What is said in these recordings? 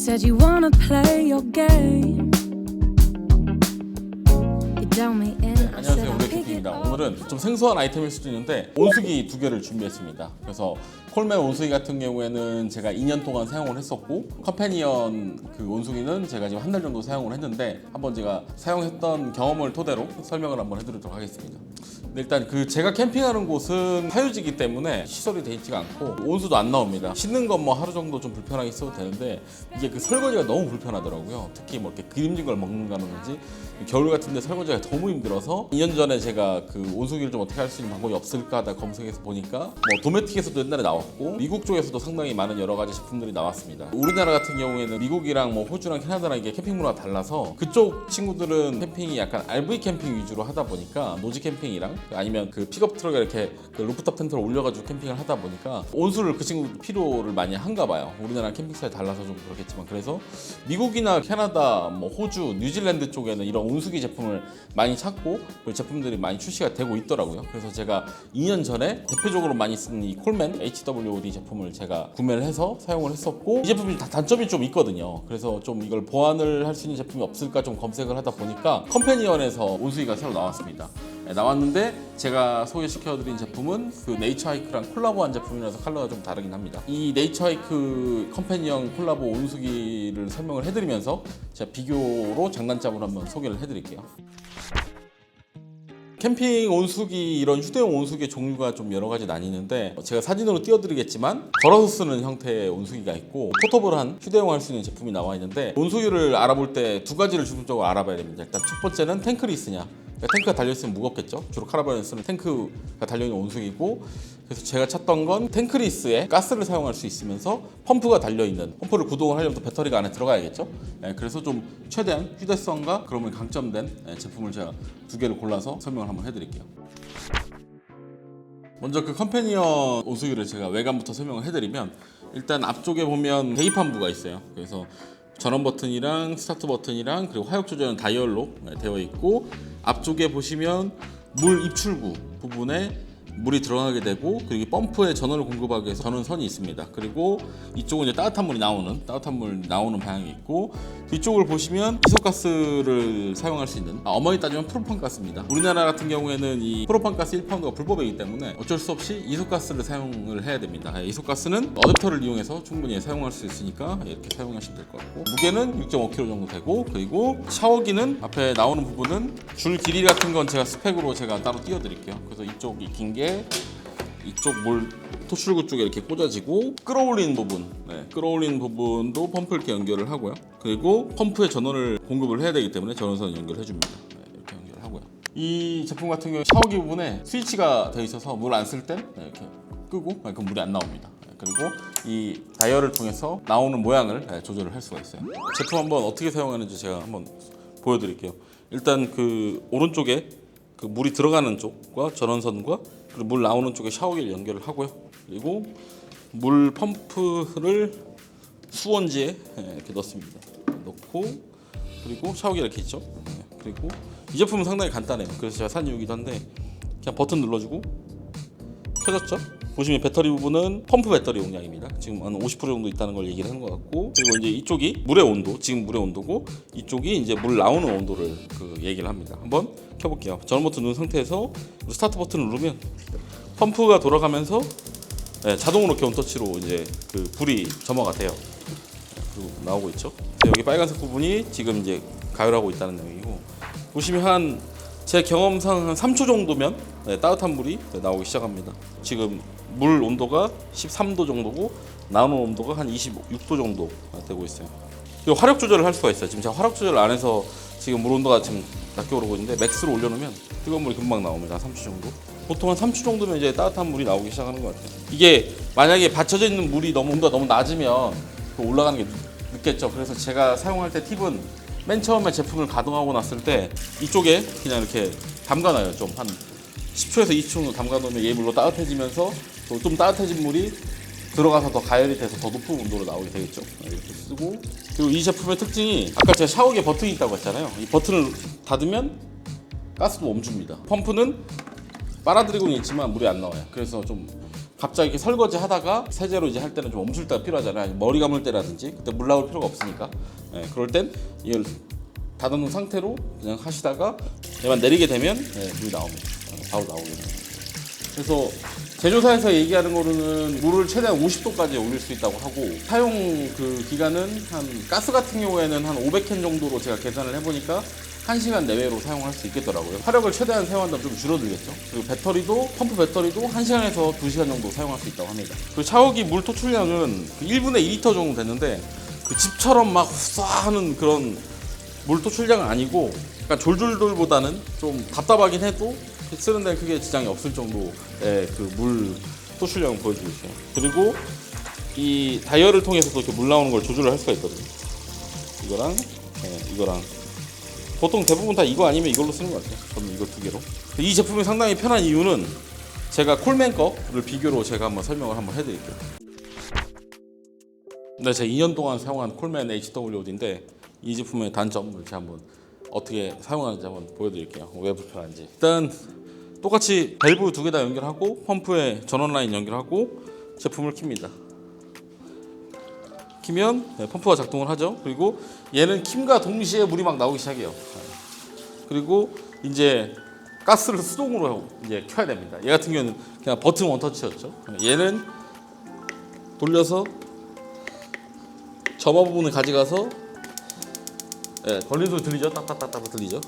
Said you wanna play your game. You tell me in. I said 안녕하세요, I'll pick it 우레캠핑입니다. up. 오늘은 좀 생소한 아이템일 수도 있는데 온수기 2개를 준비했습니다. 그래서 콜맨 온수기 같은 경우에는 제가 2년 동안 사용을 했었고, 컴패니언 그 온수기는 제가 지금 한 달 정도 사용을 했는데 한번 제가 사용했던 경험을 토대로 설명을 한번 해드리도록 하겠습니다. 일단 제가 캠핑하는 곳은 사유지이기 때문에 시설이 돼 있지가 않고 온수도 안 나옵니다. 씻는 건 뭐 하루 정도 좀 불편하게 있어도 되는데 이게 그 설거지가 너무 불편하더라고요. 특히 뭐 이렇게 기름진 걸 먹는다든지 겨울 같은데 설거지가 너무 힘들어서 2년 전에 제가 그 온수기를 좀 어떻게 할 수 있는 방법이 없을까 하다 검색해서 보니까 뭐 도메틱에서도 옛날에 나왔고 미국 쪽에서도 상당히 많은 여러 가지 제품들이 나왔습니다. 우리나라 같은 경우에는 미국이랑 뭐 호주랑 캐나다랑 이게 캠핑 문화가 달라서 그쪽 친구들은 캠핑이 약간 RV 캠핑 위주로 하다 보니까 노지 캠핑이랑 아니면 그 픽업 트럭에 이렇게 그 루프탑 텐트를 올려가지고 캠핑을 하다 보니까 온수를 그 친구들 필요를 많이 한가 봐요. 우리나라 캠핑 스타일 달라서 좀 그렇겠지만 그래서 미국이나 캐나다, 뭐 호주, 뉴질랜드 쪽에는 이런 온수기 제품을 많이 찾고 그 제품들이 많이 출시가 되고 있더라고요. 그래서 제가 2년 전에 대표적으로 많이 쓰는 이 콜맨 HWOD 제품을 제가 구매를 해서 사용을 했었고 이 제품이 다 단점이 좀 있거든요. 그래서 좀 이걸 보완을 할 수 있는 제품이 없을까 좀 검색을 하다 보니까 컴패니언에서 온수기가 새로 나왔습니다. 나왔는데 제가 소개시켜드린 제품은 그 네이처하이크랑 콜라보한 제품이라서 컬러가 좀 다르긴 합니다. 이 네이처하이크 컴패니언 콜라보 온수기를 설명을 해드리면서 제가 비교로 장단점을 한번 소개를 해드릴게요. 캠핑 온수기, 이런 휴대용 온수기의 종류가 좀 여러 가지 나뉘는데 제가 사진으로 띄워드리겠지만 걸어서 쓰는 형태의 온수기가 있고 포터블한 휴대용 할 수 있는 제품이 나와 있는데 온수기를 알아볼 때 두 가지를 중점적으로 알아봐야 됩니다. 일단 첫 번째는 탱크리스냐, 탱크가 달려있으면 무겁겠죠. 주로 카라반에 쓰는 탱크가 달려있는 온수기고, 그래서 제가 찾던 건 탱크리스에 가스를 사용할 수 있으면서 펌프가 달려있는, 펌프를 구동을 하려면 또 배터리가 안에 들어가야겠죠. 그래서 좀 최대한 휴대성과 그러면 강점된 제품을 제가 두 개를 골라서 설명을 한번 해드릴게요. 먼저 그 컴패니언 온수기를 제가 외관부터 설명을 해드리면 일단 앞쪽에 보면 계기판부가 있어요. 그래서 전원 버튼이랑 스타트 버튼이랑 그리고 화력 조절은 다이얼로 되어 있고, 앞쪽에 보시면 물 입출구 부분에 물이 들어가게 되고, 그리고 펌프에 전원을 공급하기 위해서 전원선이 있습니다. 그리고 이쪽은 이제 따뜻한 물이 나오는 방향이 있고, 뒤쪽을 보시면 이소가스를 사용할 수 있는, 어머니 따지면 프로판 가스입니다. 우리나라 같은 경우에는 이 프로판 가스 1파운드가 불법이기 때문에 어쩔 수 없이 이소가스를 사용을 해야 됩니다. 이소가스는 어댑터를 이용해서 충분히 사용할 수 있으니까 이렇게 사용하시면 될 것 같고, 무게는 6.5kg 정도 되고, 그리고 샤워기는 앞에 나오는 부분은 줄 길이 같은 건 제가 스펙으로 제가 따로 띄워드릴게요. 그래서 이쪽이 긴 게 이쪽 물 토출구 쪽에 이렇게 꽂아지고, 끌어올리는 부분도 펌프를 이렇게 연결을 하고요. 그리고 펌프에 전원을 공급을 해야 되기 때문에 전원선을 연결해 줍니다. 이렇게 연결을 하고요. 이 제품 같은 경우 샤워기 부분에 스위치가 되어 있어서 물 안 쓸 땐 이렇게 끄고 그럼 물이 안 나옵니다. 그리고 이 다이얼을 통해서 나오는 모양을 조절을 할 수가 있어요. 제품 한번 어떻게 사용하는지 제가 한번 보여드릴게요. 일단 그 오른쪽에 그 물이 들어가는 쪽과 전원선과 그리고 물 나오는 쪽에 샤워기를 연결을 하고요. 그리고 물 펌프를 수원지에 이렇게 넣습니다. 넣고, 그리고 샤워기 이렇게 있죠. 그리고 이 제품은 상당히 간단해요. 그래서 제가 산 이유기도 한데 그냥 버튼 눌러주고 켜졌죠. 보시면 배터리 부분은 펌프 배터리 용량입니다. 지금 한 50% 정도 있다는 걸 얘기를 하는 것 같고, 그리고 이제 이쪽이 물의 온도, 지금 물의 온도고, 이쪽이 이제 물 나오는 온도를 얘기를 합니다. 한번 켜볼게요. 전원 버튼 누른 상태에서 스타트 버튼을 누르면 펌프가 돌아가면서 자동으로 이렇게 온터치로 이제 그 불이 점화가 돼요. 그리고 나오고 있죠. 여기 빨간색 부분이 지금 이제 가열하고 있다는 내용이고, 보시면 제 경험상 한 3초 정도면 따뜻한 물이 나오기 시작합니다. 지금 물 온도가 13도 정도고 나오는 온도가 한 26도 정도 되고 있어요. 그리고 화력 조절을 할 수가 있어요. 지금 제가 화력 조절을 안 해서 지금 물 온도가 지금 낮게 오르고 있는데 맥스로 올려놓으면 뜨거운 물이 금방 나옵니다. 3초 정도. 보통 한 3초 정도면 이제 따뜻한 물이 나오기 시작하는 것 같아요. 이게 만약에 받쳐져 있는 물이 온도가 너무 낮으면 올라가는 게 늦겠죠. 그래서 제가 사용할 때 팁은 맨 처음에 제품을 가동하고 났을 때 이쪽에 그냥 이렇게 담가놔요. 좀 한 10초에서 20초 정도 담가 놓으면 얘 물로 따뜻해지면서 또 좀 따뜻해진 물이 들어가서 더 가열이 돼서 더 높은 온도로 나오게 되겠죠. 이렇게 쓰고, 그리고 이 제품의 특징이 아까 제가 샤워기에 버튼이 있다고 했잖아요. 이 버튼을 닫으면 가스도 멈춥니다. 펌프는 빨아들이고는 있지만 물이 안 나와요. 그래서 좀 갑자기 이렇게 설거지 하다가 세제로 이제 할 때는 좀 멈출 때가 필요하잖아요. 머리 감을 때라든지 그때 물 나올 필요가 없으니까. 그럴 땐 이걸 닫아놓은 상태로 그냥 하시다가 얘만 내리게 되면 물이 나옵니다. 바로 나오게 됩니다. 그래서 제조사에서 얘기하는 거로는 물을 최대한 50도까지 올릴 수 있다고 하고, 사용 그 기간은 한 가스 같은 경우에는 한 500캔 정도로 제가 계산을 해보니까 1시간 내외로 사용할 수 있겠더라고요. 화력을 최대한 사용한다면 좀 줄어들겠죠. 그리고 배터리도, 펌프 배터리도 1시간에서 2시간 정도 사용할 수 있다고 합니다. 그 샤워기 물 토출량은 1분에 2리터 정도 됐는데, 그 집처럼 막 흡사하는 그런 물 토출량은 아니고, 약간 졸졸졸보다는 좀 답답하긴 해도 쓰는 데는 크게 지장이 없을 정도의 그 물 토출량을 보여주고 있어요. 그리고 이 다이얼을 통해서도 이렇게 물 나오는 걸 조절을 할 수가 있거든요. 이거랑 이거랑 보통 대부분 다 이거 아니면 이걸로 쓰는 것 같아요. 저는 이거 두 개로. 이 제품이 상당히 편한 이유는 제가 콜맨 거를 비교로 제가 한번 설명을 한번 해드릴게요. 네, 제가 2년 동안 사용한 콜맨 HWOD인데 이 제품의 단점을 제가 한번 어떻게 사용하는지 한번 보여드릴게요. 왜 불편한지. 일단 똑같이 밸브 두 개 다 연결하고 펌프에 전원 라인 연결하고 제품을 킵니다. 키면 펌프가 작동을 하죠. 그리고 얘는 킴과 동시에 물이 막 나오기 시작해요. 그리고 이제 가스를 수동으로 이제 켜야 됩니다. 얘 같은 경우는 그냥 버튼 원터치였죠. 얘는 돌려서 점화 부분을 가져가서 걸리는 소리 들리죠? 딱딱딱딱 들리죠?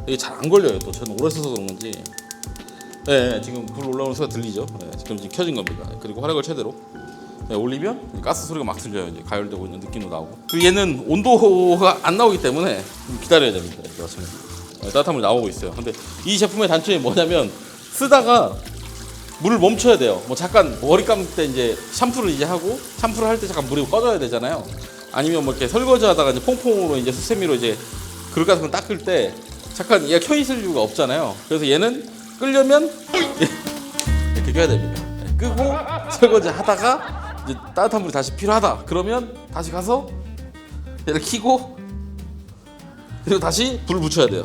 이게 잘 안 걸려요. 또 저는 오래 써서 그런 건지. 지금 불 올라오는 소리가 들리죠? 지금 켜진 겁니다. 그리고 화력을 최대로 올리면 가스 소리가 막 들려요. 이제 가열되고 있는 느낌도 나오고. 그리고 얘는 온도가 안 나오기 때문에 좀 기다려야 됩니다. 따뜻한 물이 나오고 있어요. 근데 이 제품의 단점이 뭐냐면 쓰다가 물을 멈춰야 돼요. 뭐 잠깐 머리 감을 때 이제 샴푸를 이제 하고 샴푸를 할 때 잠깐 물이 꺼져야 되잖아요. 아니면 뭐 이렇게 설거지 하다가 이제 퐁퐁으로 이제 수세미로 이제 그릇 같은 거 닦을 때 잠깐 얘가 켜 있을 이유가 없잖아요. 그래서 얘는 끄려면 이렇게 켜야 됩니다. 끄고 설거지 하다가 이제 따뜻한 물이 다시 필요하다. 그러면 다시 가서 얘를 켜고 그리고 다시 불을 붙여야 돼요.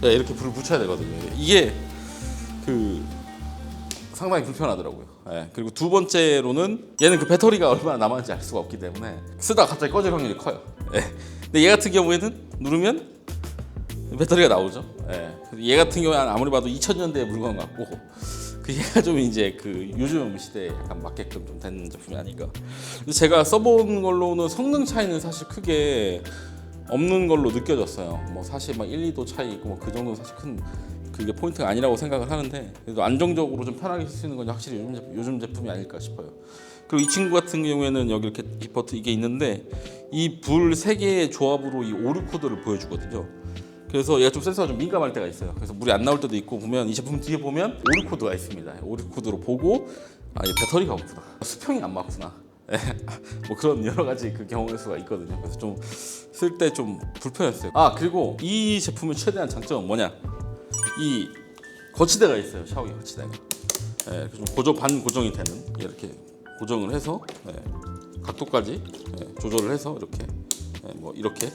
이렇게 불을 붙여야 되거든요. 이게 상당히 불편하더라고요. 그리고 두 번째로는 얘는 그 배터리가 얼마나 남았는지 알 수가 없기 때문에 쓰다가 갑자기 꺼질 확률이 커요. 근데 얘 같은 경우에는 누르면 배터리가 나오죠. 얘 같은 경우에는 아무리 봐도 2000년대의 물건 같고, 얘가 좀 이제 요즘 시대에 약간 맞게끔 좀 된 제품이 아닌가. 제가 써본 걸로는 성능 차이는 사실 크게 없는 걸로 느껴졌어요. 뭐 사실 막 1, 2도 차이 있고 뭐 그 정도는 사실 큰 그게 포인트가 아니라고 생각을 하는데, 그래도 안정적으로 좀 편하게 쓸 수 있는 건 확실히 요즘 제품이 아닐까 싶어요. 그리고 이 친구 같은 경우에는 여기 이렇게 버튼 이게 있는데 이 불 3개의 조합으로 이 오류 코드를 보여주거든요. 그래서 얘가 좀 센서가 좀 민감할 때가 있어요. 그래서 물이 안 나올 때도 있고, 보면 이 제품 뒤에 보면 오류 코드가 있습니다. 오류 코드로 보고 얘 배터리가 없구나, 수평이 안 맞구나, 뭐 그런 여러 가지 그 경우일 수가 있거든요. 그래서 좀 쓸 때 좀 불편했어요. 그리고 이 제품의 최대한 장점은 뭐냐? 이 거치대가 있어요. 샤워기 거치대가. 좀 반고정이 되는, 이렇게 고정을 해서 각도까지 조절을 해서 이렇게 이렇게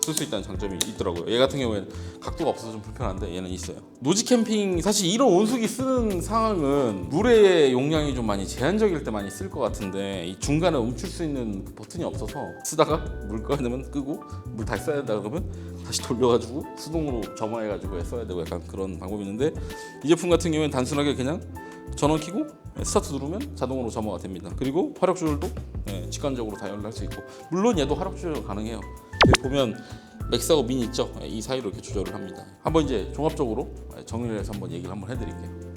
쓸 수 있다는 장점이 있더라고요. 얘 같은 경우에는 각도가 없어서 좀 불편한데 얘는 있어요. 노지 캠핑, 사실 이런 온수기 쓰는 상황은 물의 용량이 좀 많이 제한적일 때 많이 쓸 것 같은데, 이 중간에 멈출 수 있는 버튼이 없어서 쓰다가 물 꺼야 되면 끄고 물 다시 써야 된다 그러면 다시 돌려가지고 수동으로 점화해가지고 써야 되고, 약간 그런 방법이 있는데, 이 제품 같은 경우에는 단순하게 그냥 전원 켜고 스타트 누르면 자동으로 점화가 됩니다. 그리고 화력 조절도 직관적으로 다이얼을 할 수 있고, 물론 얘도 화력 조절 가능해요. 여기 보면 맥스하고 미니 있죠? 이 사이로 이렇게 조절을 합니다. 한번 이제 종합적으로 정리를 해서 한번 얘기를 한번 해드릴게요.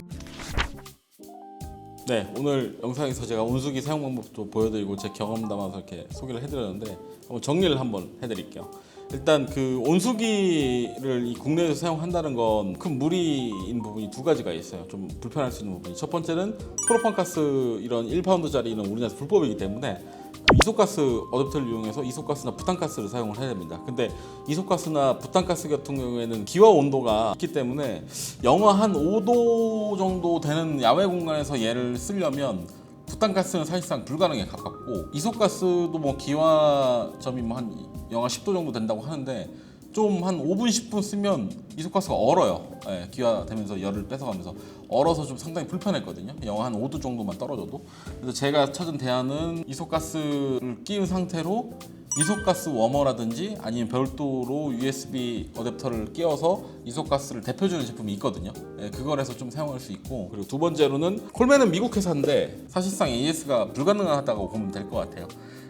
오늘 영상에서 제가 온수기 사용 방법도 보여드리고 제 경험 담아서 이렇게 소개를 해드렸는데, 한번 정리를 한번 해드릴게요. 일단 그 온수기를 이 국내에서 사용한다는 건 큰 무리인 부분이 두 가지가 있어요. 좀 불편할 수 있는 부분이. 첫 번째는 프로판가스 이런 1파운드짜리는 우리나라에서 불법이기 때문에 그 이소가스 어댑터를 이용해서 이소가스나 부탄가스를 사용을 해야 됩니다. 근데 이소가스나 부탄가스 같은 경우에는 기화 온도가 있기 때문에 영하 한 5도 정도 되는 야외 공간에서 얘를 쓰려면 부탄가스는 사실상 불가능에 가깝고 이소가스도 뭐 기화점이 뭐 한 영하 10도 정도 된다고 하는데 좀 한 5분 10분 쓰면 이소가스가 얼어요. 예, 기화되면서 열을 뺏어가면서 얼어서 좀 상당히 불편했거든요. 영하 한 5도 정도만 떨어져도. 그래서 제가 찾은 대안은 이소가스를 끼운 상태로 이소가스 워머라든지 아니면 별도로 USB 어댑터를 끼워서 이소가스를 대표주는 제품이 있거든요. 예, 그걸 해서 좀 사용할 수 있고, 그리고 두 번째로는 콜맨은 미국 회사인데 사실상 AS가 불가능하다고 보면 될 것 같아요.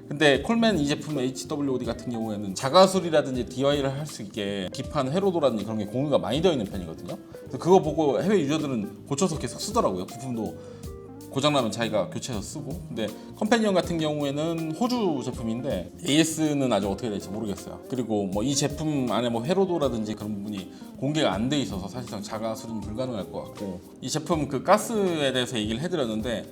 근데 콜맨 이 제품 HWOD 같은 경우에는 자가술이라든지 DIY를 할 수 있게 기판 회로도라든지 그런 게 공유가 많이 되어 있는 편이거든요. 그래서 그거 보고 해외 유저들은 고쳐서 계속 쓰더라고요. 부품도 고장나면 자기가 교체해서 쓰고. 근데 컴패니언 같은 경우에는 호주 제품인데 AS는 아직 어떻게 될지 모르겠어요. 그리고 뭐 이 제품 안에 뭐 회로도라든지 그런 부분이 공개가 안 돼 있어서 사실상 자가술은 불가능할 것 같고, 이 제품 그 가스에 대해서 얘기를 해드렸는데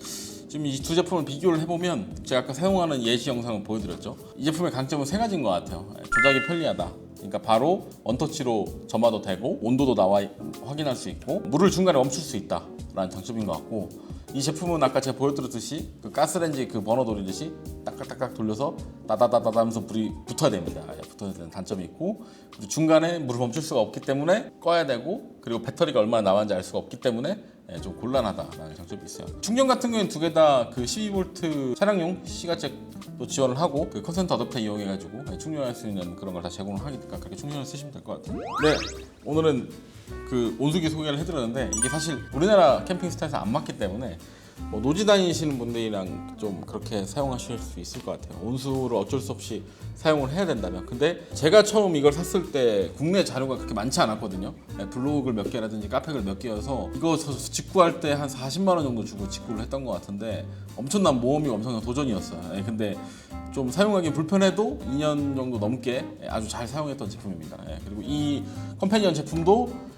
지금 이 두 제품을 비교를 해보면 제가 아까 사용하는 예시 영상을 보여드렸죠. 이 제품의 강점은 세 가지인 것 같아요. 조작이 편리하다. 그러니까 바로 원터치로 점화도 되고 온도도 나와 확인할 수 있고 물을 중간에 멈출 수 있다라는 장점인 것 같고, 이 제품은 아까 제가 보여드렸듯이 그 가스레인지 그 버너 돌리듯이 딱딱딱딱 돌려서 따다다다다 하면서 불이 붙어야 됩니다. 붙어야 되는 단점이 있고, 그리고 중간에 물을 멈출 수가 없기 때문에 꺼야 되고, 그리고 배터리가 얼마나 나왔는지 알 수가 없기 때문에 좀 곤란하다라는 장점이 있어요. 충전 같은 경우에는 두 개 다 그 12V 차량용 C가잭도 지원을 하고 그 컨센트 어댑터 이용해가지고 충전할 수 있는 그런 걸 다 제공을 하니까 그렇게 충전을 쓰시면 될 것 같아요. 네, 오늘은 그 온수기 소개를 해드렸는데 이게 사실 우리나라 캠핑 스타일에서 안 맞기 때문에 뭐 노지 다니시는 분들이랑 좀 그렇게 사용하실 수 있을 것 같아요. 온수를 어쩔 수 없이 사용을 해야 된다면. 근데 제가 처음 이걸 샀을 때 국내 자료가 그렇게 많지 않았거든요. 블로그를 몇 개라든지 카페글 몇 개여서 이거 직구할 때 한 40만 원 정도 주고 직구를 했던 것 같은데 엄청난 모험이 엄청난 도전이었어요. 근데 좀 사용하기 불편해도 2년 정도 넘게 아주 잘 사용했던 제품입니다. 그리고 이 컴패니언 제품도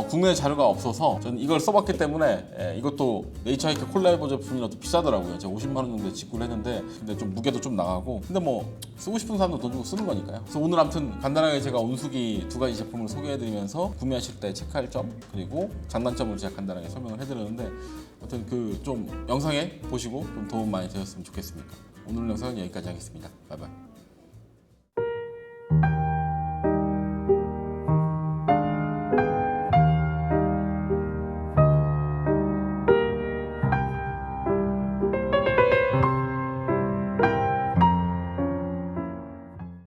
국내 자료가 없어서 저는 이걸 써봤기 때문에 이것도 네이처하이크 콜라보 제품이라도 비싸더라고요. 제가 50만 원 정도에 직구를 했는데, 근데 좀 무게도 좀 나가고, 근데 뭐 쓰고 싶은 사람도 돈 주고 쓰는 거니까요. 그래서 오늘 아무튼 간단하게 제가 온수기 두 가지 제품을 소개해드리면서 구매하실 때 체크할 점 그리고 장단점을 제가 간단하게 설명을 해드렸는데, 아무튼 그 좀 영상에 보시고 좀 도움 많이 되셨으면 좋겠습니다. 오늘 영상은 여기까지 하겠습니다. 바이바이.